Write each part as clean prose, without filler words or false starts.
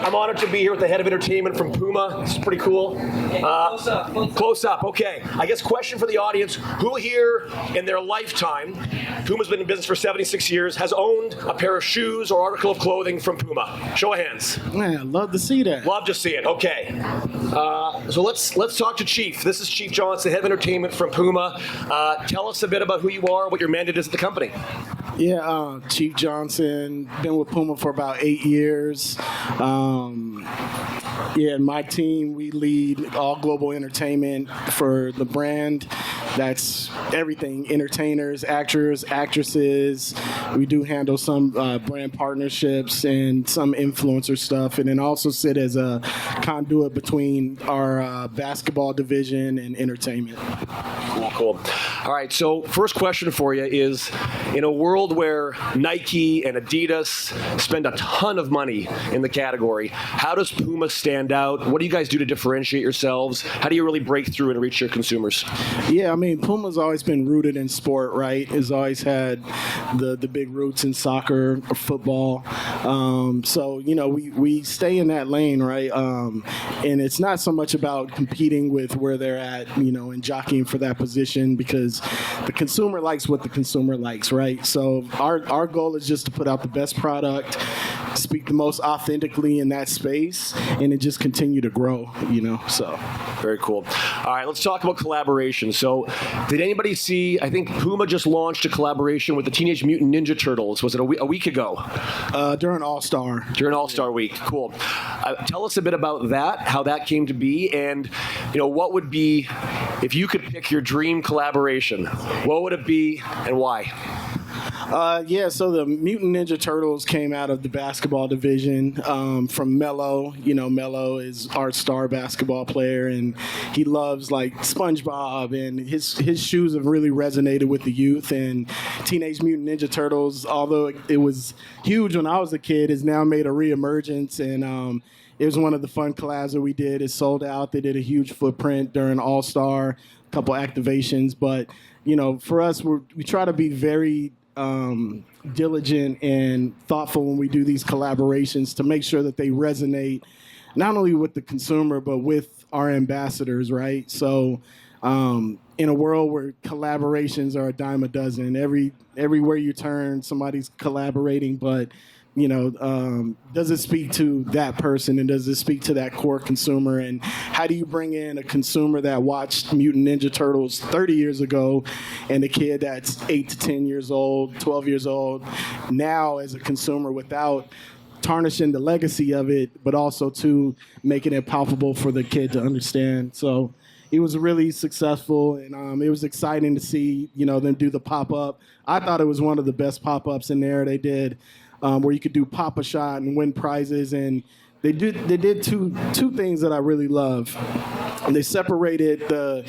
I'm honored to be here with the head of entertainment from PUMA. This is pretty cool. Close up. Okay. I guess question for the audience: who here in their lifetime, PUMA's been in business for 76 years, has owned a pair of shoes or article of clothing from PUMA? Show of hands. Man, I'd love to see that. Love to see it. Okay. So let's talk to Chief. This is Chief Johnson, head of entertainment from PUMA. Tell us a bit about who you are, what your mandate is at the company. Yeah, Chief Johnson, been with PUMA for about 8 years. And my team, we lead all global entertainment for the brand. That's everything, entertainers, actors, actresses. We do handle some brand partnerships and some influencer stuff, and then also sit as a conduit between our basketball division and entertainment. Cool. All right, so first question for you is, in a world where Nike and Adidas spend a ton of money in the category, how does PUMA stand out? What do you guys do to differentiate yourselves? How do you really break through and reach your consumers? Yeah, I mean, PUMA's always been rooted in sport, right? It's always had the big roots in soccer or football. So, we stay in that lane, right? And it's not so much about competing with where they're at, and jockeying for that position, because the consumer likes what the consumer likes, right? So our goal is just to put out the best product, speak the most authentically in that space, and then just continue to grow, so. Very cool. All right, let's talk about collaboration. So did anybody see, I think PUMA just launched a collaboration with the Teenage Mutant Ninja Turtles. Was it a week ago? During All-Star. During All-Star Week. Cool. Tell us a bit about that, how that came to be, and what would be, if you could pick your dream collaboration, what would it be and why? So the Mutant Ninja Turtles came out of the basketball division from Melo. Melo is our star basketball player, and he loves like SpongeBob, and his shoes have really resonated with the youth. And Teenage Mutant Ninja Turtles, although it was huge when I was a kid, has now made a reemergence, and it was one of the fun collabs that we did. It sold out. They did a huge footprint during All-Star, a couple activations, but for us, we try to be very diligent and thoughtful when we do these collaborations to make sure that they resonate not only with the consumer but with our ambassadors, right? So in a world where collaborations are a dime a dozen, everywhere you turn somebody's collaborating, but does it speak to that person, and does it speak to that core consumer? And how do you bring in a consumer that watched Mutant Ninja Turtles 30 years ago and a kid that's 8 to 10 years old, 12 years old, now as a consumer, without tarnishing the legacy of it, but also to making it palpable for the kid to understand? So it was really successful, and it was exciting to see them do the pop-up. I thought it was one of the best pop-ups in there. They did where you could do pop-a-shot and win prizes, and they did two things that I really love. They separated the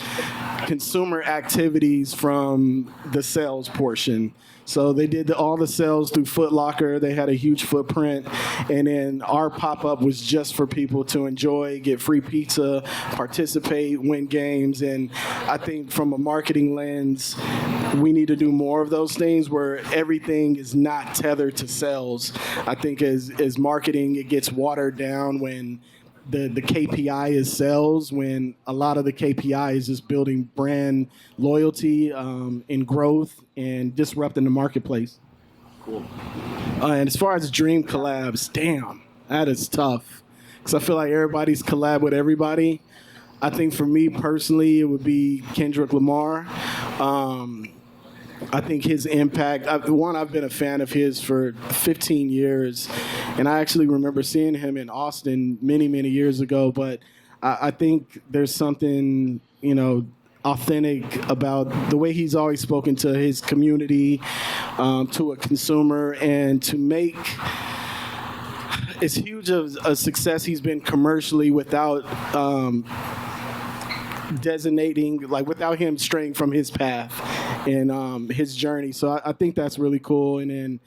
consumer activities from the sales portion. So they did all the sales through Foot Locker. They had a huge footprint. And then our pop-up was just for people to enjoy, get free pizza, participate, win games. And I think from a marketing lens, we need to do more of those things where everything is not tethered to sales. I think as marketing, it gets watered down when the KPI is sales, when a lot of the KPI is just building brand loyalty and growth and disrupting the marketplace. Cool. And as far as dream collabs, damn, that is tough. Because I feel like everybody's collab with everybody. I think for me personally, it would be Kendrick Lamar. I think his impact, I've been a fan of his for 15 years, and I actually remember seeing him in Austin many, many years ago, but I think there's something, authentic about the way he's always spoken to his community, to a consumer, and to make as huge of a success he's been commercially without designating, like without him straying from his path and his journey. So I think that's really cool. And then,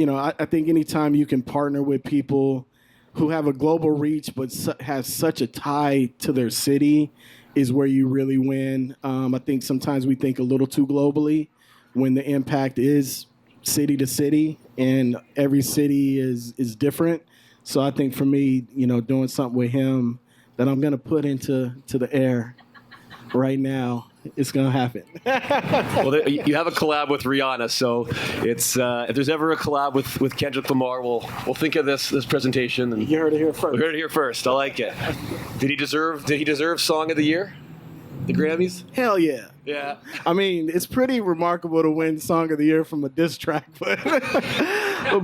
I think anytime you can partner with people who have a global reach but have such a tie to their city is where you really win. I think sometimes we think a little too globally when the impact is city to city, and every city is different. So I think for me, doing something with him that I'm going to put into the air right now, it's going to happen. Well, you have a collab with Rihanna, so it's if there's ever a collab with Kendrick Lamar, we'll think of this presentation. And You heard it here first. we heard it here first. I like it. Did he deserve Song of the Year? The Grammys? Hell yeah. Yeah. I mean, it's pretty remarkable to win Song of the Year from a diss track, but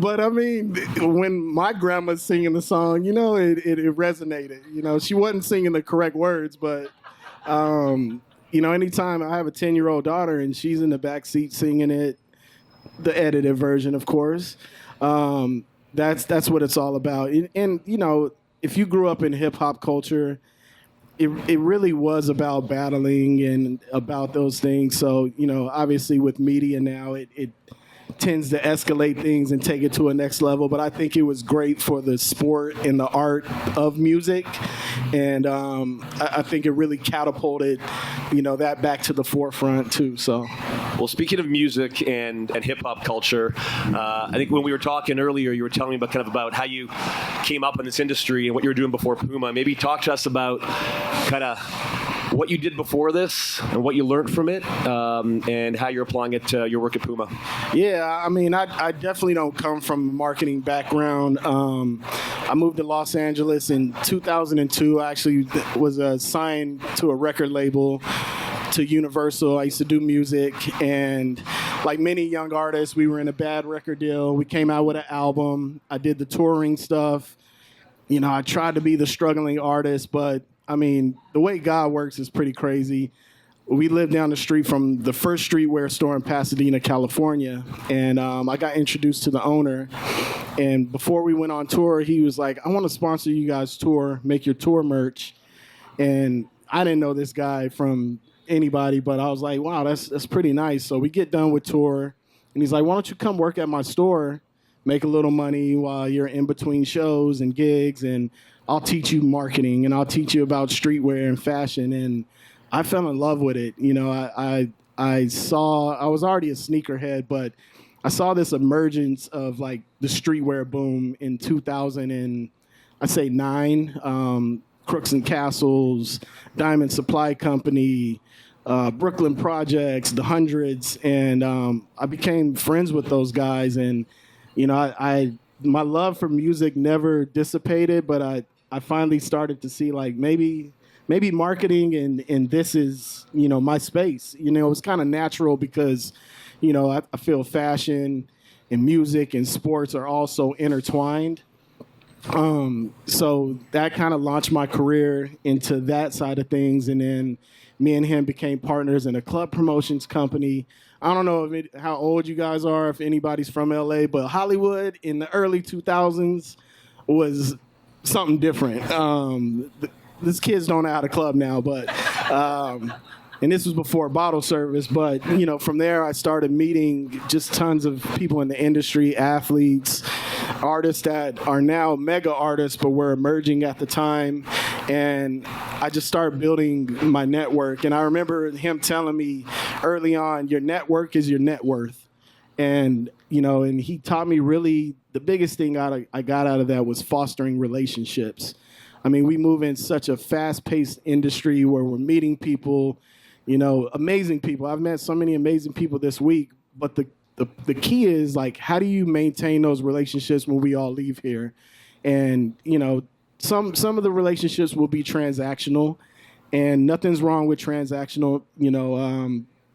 but I mean, when my grandma's singing the song, it resonated. She wasn't singing the correct words, but anytime I have a 10-year-old daughter and she's in the back seat singing it, the edited version, of course, that's what it's all about. And if you grew up in hip hop culture, it really was about battling and about those things. So, obviously with media now, it tends to escalate things and take it to a next level. But I think it was great for the sport and the art of music. And I think it really catapulted, that back to the forefront too. So, well, speaking of music and hip hop culture, I think when we were talking earlier, you were telling me about how you came up in this industry and what you were doing before PUMA. Maybe talk to us about kind of what you did before this and what you learned from it, and how you're applying it to your work at PUMA. Yeah, I mean, I definitely don't come from a marketing background. I moved to Los Angeles in 2002. I actually was signed to a record label, to Universal. I used to do music, and like many young artists, we were in a bad record deal. We came out with an album. I did the touring stuff. I tried to be the struggling artist, but I mean, the way God works is pretty crazy. We lived down the street from the first streetwear store in Pasadena, California, and I got introduced to the owner. And before we went on tour, he was like, I want to sponsor you guys' tour, make your tour merch. And I didn't know this guy from anybody, but I was like, wow, that's pretty nice. So we get done with tour, and he's like, why don't you come work at my store, make a little money while you're in between shows and gigs, and I'll teach you marketing, and I'll teach you about streetwear and fashion. And I fell in love with it. I was already a sneakerhead, but I saw this emergence of like the streetwear boom in 2009. Crooks and Castles, Diamond Supply Company, Brooklyn Projects, the Hundreds, and I became friends with those guys. And my love for music never dissipated, but I finally started to see like maybe marketing and this is, my space. It was kind of natural because, I feel fashion and music and sports are also intertwined. So that kind of launched my career into that side of things. And then me and him became partners in a club promotions company. I don't know how old you guys are, if anybody's from LA, but Hollywood in the early 2000s was something different. These kids don't know how to club now, but and this was before bottle service. But from there, I started meeting just tons of people in the industry, athletes, artists that are now mega artists, but were emerging at the time. And I just started building my network. And I remember him telling me early on, your network is your net worth. And and he taught me really the biggest thing I got out of that was fostering relationships. I mean, we move in such a fast-paced industry where we're meeting people, amazing people. I've met so many amazing people this week, but the key is like, how do you maintain those relationships when we all leave here? And, some of the relationships will be transactional, and nothing's wrong with transactional,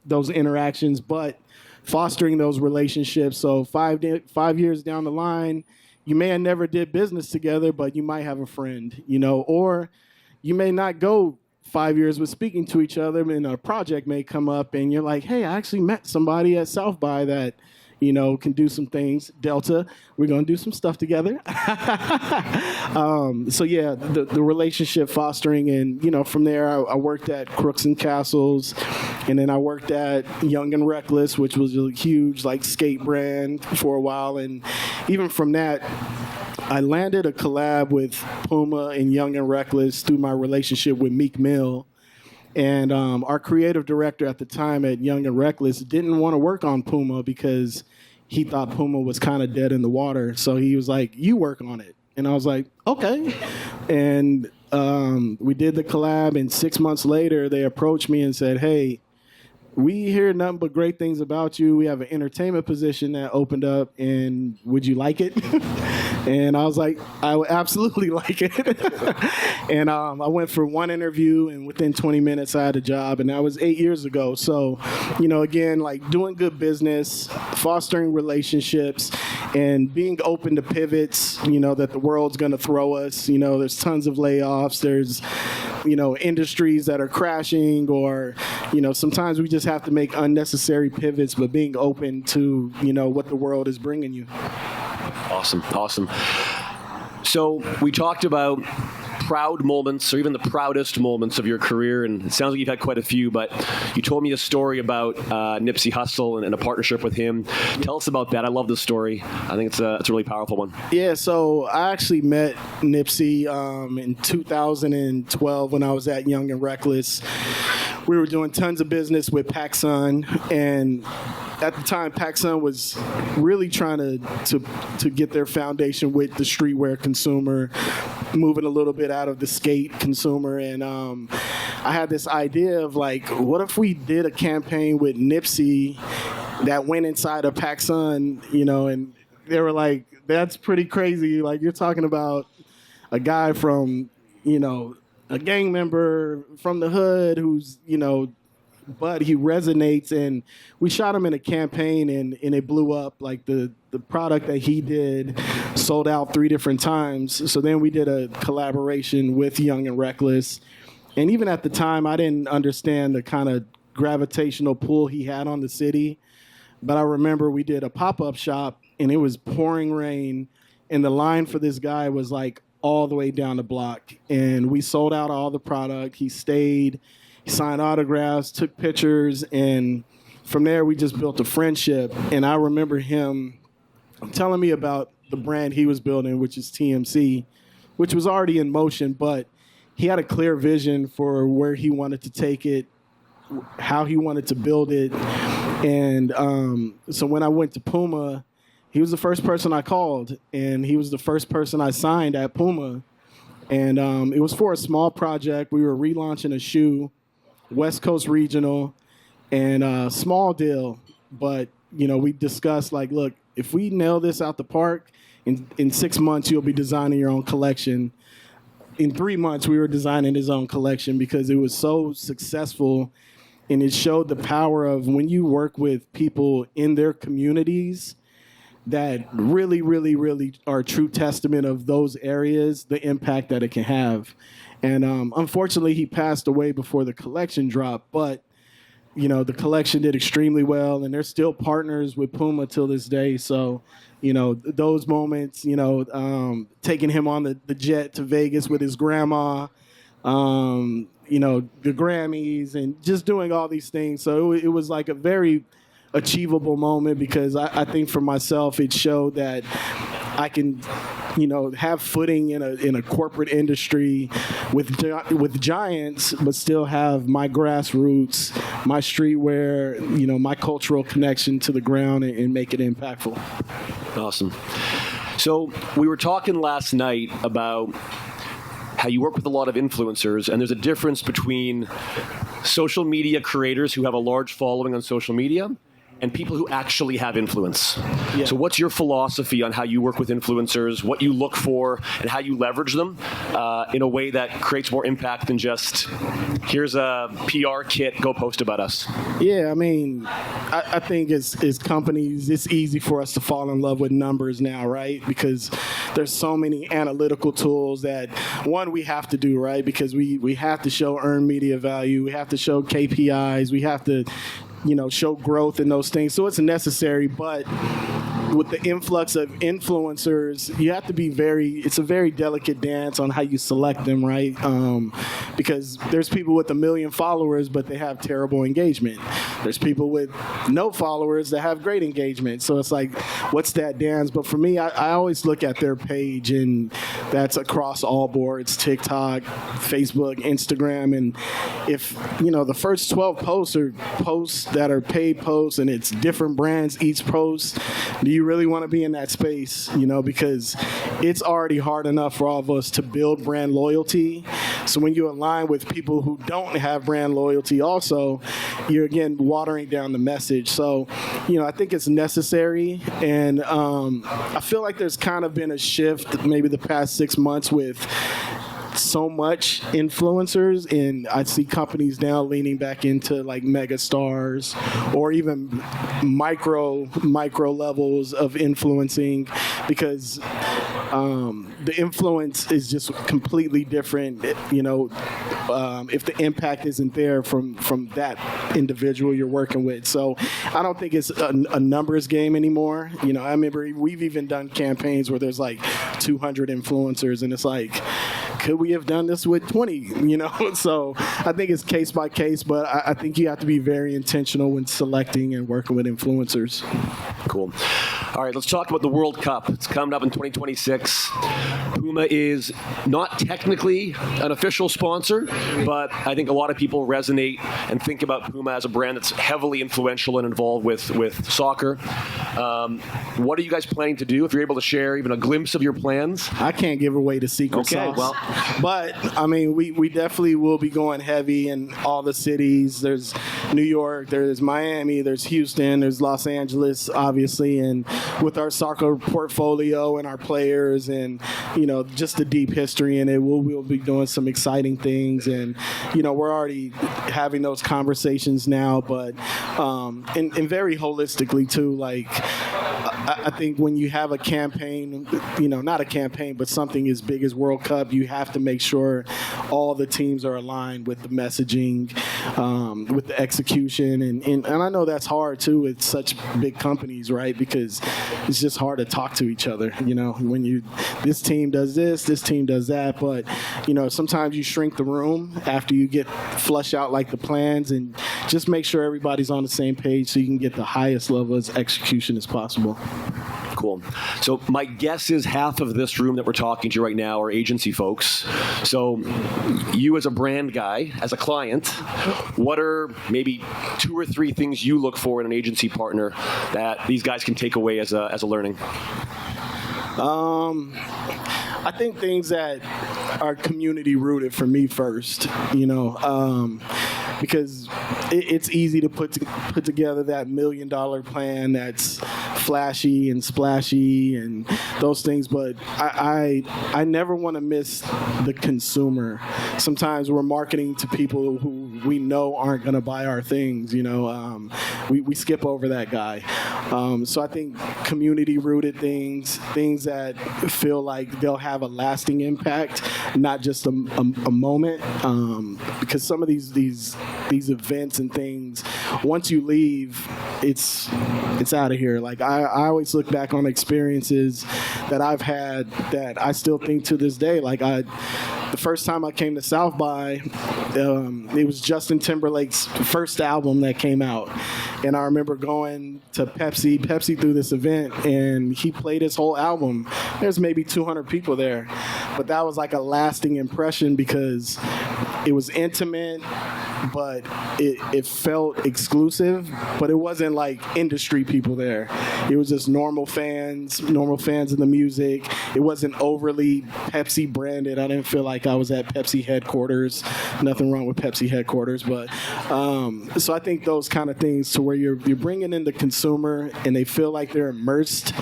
those interactions, but fostering those relationships. So 5 years down the line, you may have never did business together, but you might have a friend, or you may not go 5 years with speaking to each other, and a project may come up and you're like, hey, I actually met somebody at South by that, can do some things. Delta, we're going to do some stuff together. So yeah, the relationship fostering, and, from there I worked at Crooks and Castles, and then I worked at Young and Reckless, which was a huge skate brand for a while. And even from that, I landed a collab with PUMA and Young and Reckless through my relationship with Meek Mill. And our creative director at the time at Young and Reckless didn't want to work on PUMA because he thought PUMA was kind of dead in the water. So he was like, you work on it. And I was like, okay. And we did the collab, and 6 months later, they approached me and said, hey, we hear nothing but great things about you. We have an entertainment position that opened up, and would you like it? And I was like, I would absolutely like it. And I went for one interview, and within 20 minutes, I had a job, and that was 8 years ago. So, again, like doing good business, fostering relationships, and being open to pivots, that the world's going to throw us. There's tons of layoffs. There's, industries that are crashing, or, sometimes we just have to make unnecessary pivots, but being open to, what the world is bringing you. Awesome. So we talked about proud moments, or even the proudest moments of your career, and it sounds like you've had quite a few, but you told me a story about Nipsey Hussle and a partnership with him. Tell us about that. I love this story. I think it's a really powerful one. Yeah, so I actually met Nipsey in 2012 when I was at Young and Reckless. We were doing tons of business with PacSun, and at the time, PacSun was really trying to get their foundation with the streetwear consumer, moving a little bit out of the skate consumer. And I had this idea of, like, what if we did a campaign with Nipsey that went inside of PacSun, and they were like, that's pretty crazy. Like, you're talking about a guy from, a gang member from the hood who's, but he resonates. And we shot him in a campaign, and it blew up. Like the product that he did sold out 3 different times. So then we did a collaboration with Young and Reckless. And even at the time, I didn't understand the kind of gravitational pull he had on the city. But I remember we did a pop-up shop, and it was pouring rain, and the line for this guy was like all the way down the block. And we sold out all the product. He stayed. He signed autographs, took pictures, and from there we just built a friendship. And I remember him telling me about the brand he was building, which is TMC, which was already in motion, but he had a clear vision for where he wanted to take it, how he wanted to build it. And so when I went to PUMA, he was the first person I called, and he was the first person I signed at PUMA. And it was for a small project. We were relaunching a shoe, West Coast Regional, and a small deal. But, we discussed, like, look, if we nail this out the park, in 6 months, you'll be designing your own collection. In 3 months, we were designing his own collection because it was so successful, and it showed the power of when you work with people in their communities that really, really, really are a true testament of those areas, the impact that it can have. And unfortunately, he passed away before the collection dropped, but the collection did extremely well, and they're still partners with PUMA till this day. So, those moments, taking him on the jet to Vegas with his grandma, the Grammys, and just doing all these things. So it was like a very achievable moment, because I think for myself, it showed that I can, have footing in a corporate industry with giants, but still have my grassroots, my streetwear, my cultural connection to the ground, and make it impactful. Awesome. So we were talking last night about how you work with a lot of influencers, and there's a difference between social media creators who have a large following on social media and people who actually have influence. Yeah. So what's your philosophy on how you work with influencers, what you look for, and how you leverage them in a way that creates more impact than just, here's a PR kit, go post about us? Yeah, I mean, I think as companies, it's easy for us to fall in love with numbers now, right? Because there's so many analytical tools that, one, we have to do, right? Because we have to show earned media value, we have to show KPIs, we have to show growth in those things. So it's necessary, but with the influx of influencers, you have to be it's a very delicate dance on how you select them, right? Because there's people with 1 million followers, but they have terrible engagement. There's people with no followers that have great engagement. So it's like, what's that dance? But for me, I always look at their page, and that's across all boards, TikTok, Facebook, Instagram. And if, the first 12 posts are posts that are paid posts, and it's different brands each post, do you really want to be in that space? Because it's already hard enough for all of us to build brand loyalty. So when you align with people who don't have brand loyalty also, you're again watering down the message. So, I think it's necessary. And I feel like there's kind of been a shift maybe the past 6 months with so much influencers, and I see companies now leaning back into like mega stars or even micro levels of influencing, because the influence is just completely different. If the impact isn't there from that individual you're working with. So I don't think it's a numbers game anymore. I remember we've even done campaigns where there's like 200 influencers, and it's like, could we have done this with 20? So I think it's case by case, but I think you have to be very intentional when selecting and working with influencers. Cool. All right, let's talk about the World Cup. It's coming up in 2026. PUMA is not technically an official sponsor, but I think a lot of people resonate and think about PUMA as a brand that's heavily influential and involved with soccer. What are you guys planning to do? If you're able to share even a glimpse of your plans. I can't give away the secret sauce. Well. But, we definitely will be going heavy in all the cities. There's New York, there's Miami, there's Houston, there's Los Angeles, obviously. And with our soccer portfolio and our players and, just the deep history in it, we'll be doing some exciting things. And, we're already having those conversations now, but and very holistically, too. Like, I think when you have a campaign, not a campaign, but something as big as World Cup, you have to make sure all the teams are aligned with the messaging, with the execution. And I know that's hard, too, with such big companies, right? Because it's just hard to talk to each other, when this team does this team does that. But, sometimes you shrink the room after you get flush out like the plans and just make sure everybody's on the same page so you can get the highest level of execution as possible. Cool. So my guess is half of this room that we're talking to right now are agency folks. So you as a brand guy, as a client, what are maybe 2 or 3 things you look for in an agency partner that these guys can take away as a learning? I think things that are community rooted for me first, because it's easy to put together that $1 million plan that's flashy and splashy and those things, but I never want to miss the consumer. Sometimes we're marketing to people who we know aren't going to buy our things, we skip over that guy. So I think community rooted things that feel like they'll have a lasting impact, not just a moment, because some of these events and things, once you leave, it's out of here. Like I always look back on experiences that I've had that I still think to this day. Like the first time I came to South by, it was Justin Timberlake's first album that came out. And I remember going to Pepsi threw this event, and he played his whole album. There's maybe 200 people there. But that was like a lasting impression because it was intimate, but it felt exclusive, but it wasn't like industry people there. It was just normal fans of the music. It wasn't overly Pepsi branded. I didn't feel like I was at Pepsi headquarters. Nothing wrong with Pepsi headquarters, but so I think those kind of things to where you're bringing in the consumer and they feel like they're immersed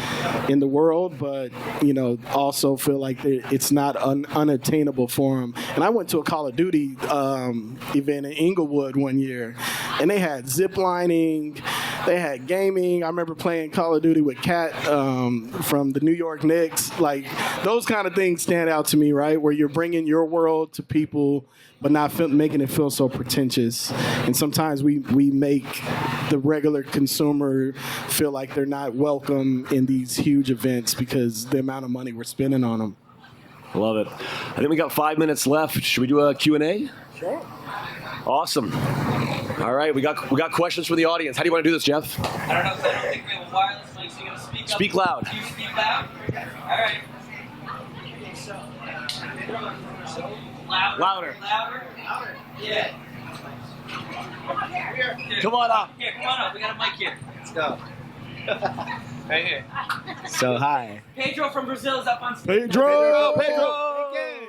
in the world, but also feel like it's not unattainable for them. And I went to a Call of Duty event in Inglewood one year, and they had zip lining, they had gaming. I remember playing Call of Duty with Kat from the New York Knicks. Like those kind of things stand out to me, right? Where you're bringing your world to people, but not making it feel so pretentious. And sometimes we make the regular consumer feel like they're not welcome in these huge events because the amount of money we're spending on them. Love it. I think we got 5 minutes left. Should we do a Q&A? Sure. Awesome. All right, we got questions from the audience. How do you want to do this, Jeff? I don't know, because I don't think we have a wireless mic, so you gotta speak up. Speak loud. Do you speak loud? All right. Louder. Yeah. Come on up. Here, come on up. We got a mic here. Let's go. Right here. So hi. Pedro from Brazil is up on stage. Pedro!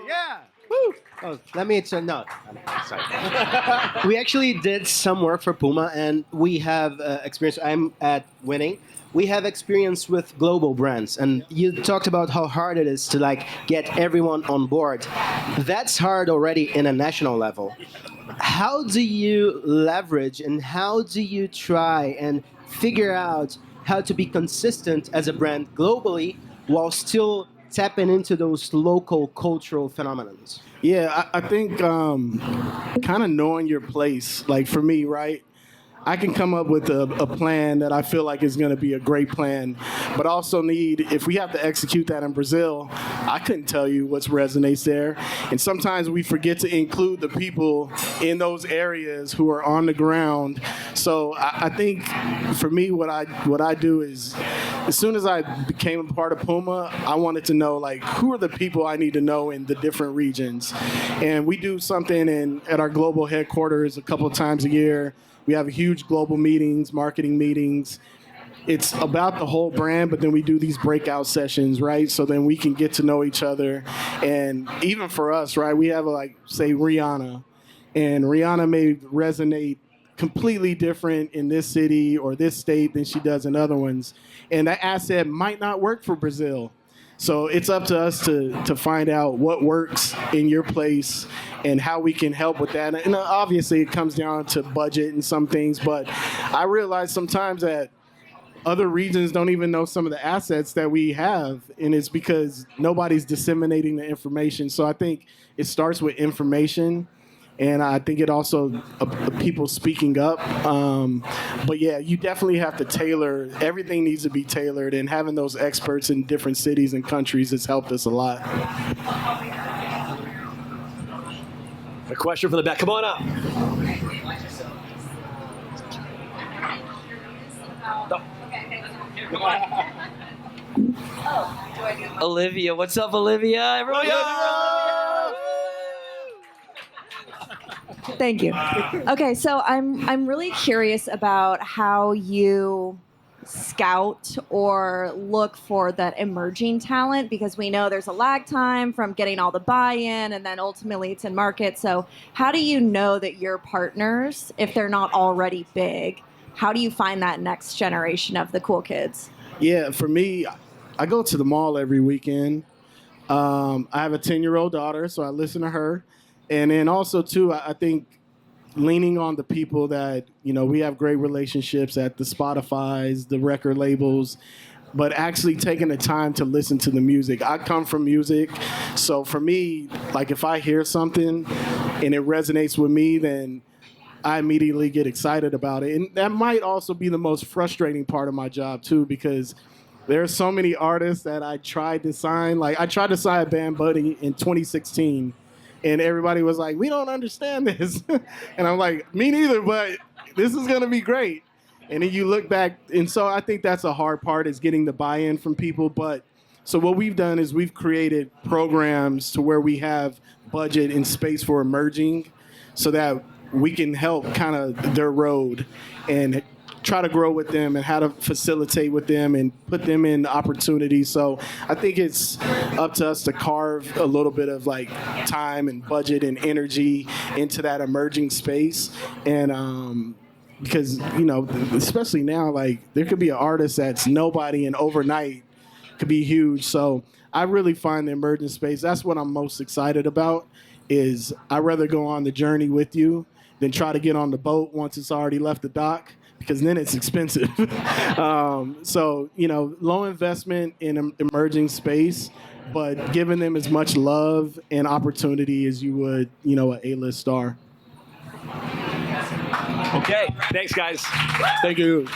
Yeah. Woo. Oh, let me no. Sorry. We actually did some work for Puma, and we have experience. I'm at Winning. We have experience with global brands, and you talked about how hard it is to like get everyone on board. That's hard already in a national level. How do you leverage and how do you try and figure out how to be consistent as a brand globally while still tapping into those local cultural phenomena? Yeah, I think kind of knowing your place, like for me, right? I can come up with a plan that I feel like is going to be a great plan, but also if we have to execute that in Brazil, I couldn't tell you what resonates there. And sometimes we forget to include the people in those areas who are on the ground. So I think for me, what I do is, as soon as I became a part of Puma, I wanted to know like who are the people I need to know in the different regions. And we do something at our global headquarters a couple of times a year. We have huge global meetings, marketing meetings. It's about the whole brand, but then we do these breakout sessions, right? So then we can get to know each other. And even for us, right, we have like, say, Rihanna. And Rihanna may resonate completely different in this city or this state than she does in other ones. And that asset might not work for Brazil. So it's up to us to find out what works in your place and how we can help with that. And obviously it comes down to budget and some things, but I realize sometimes that other regions don't even know some of the assets that we have, and it's because nobody's disseminating the information. So I think it starts with information, and I think it also people speaking up. But yeah, you definitely have to tailor. Everything needs to be tailored, and having those experts in different cities and countries has helped us a lot. A question from the back. Come on up. Olivia, what's up, Olivia? Everyone, Thank you. Okay, so I'm really curious about how you scout or look for that emerging talent, because we know there's a lag time from getting all the buy-in and then ultimately it's in market. So how do you know that your partners, if they're not already big, how do you find that next generation of the cool kids? Yeah, for me, I go to the mall every weekend. I have a 10-year-old daughter, so I listen to her. And then also, too, I think leaning on the people that, we have great relationships at the Spotifys, the record labels, but actually taking the time to listen to the music. I come from music, so for me, like if I hear something and it resonates with me, then I immediately get excited about it. And that might also be the most frustrating part of my job, too, because there are so many artists that I tried to sign. Like, I tried to sign Band Buddy in 2016, and everybody was like, we don't understand this. And I'm like, me neither, but this is going to be great. And then you look back, and so I think that's a hard part, is getting the buy-in from people. But so what we've done is we've created programs to where we have budget and space for emerging so that we can help kind of their road and try to grow with them and how to facilitate with them and put them in opportunities. So I think it's up to us to carve a little bit of like time and budget and energy into that emerging space. And because, especially now, like there could be an artist that's nobody and overnight could be huge. So I really find the emerging space. That's what I'm most excited about. Is I'd rather go on the journey with you than try to get on the boat once it's already left the dock, because then it's expensive. So, low investment in emerging space, but giving them as much love and opportunity as you would, an A-list star. Okay. Thanks, guys. Thank you.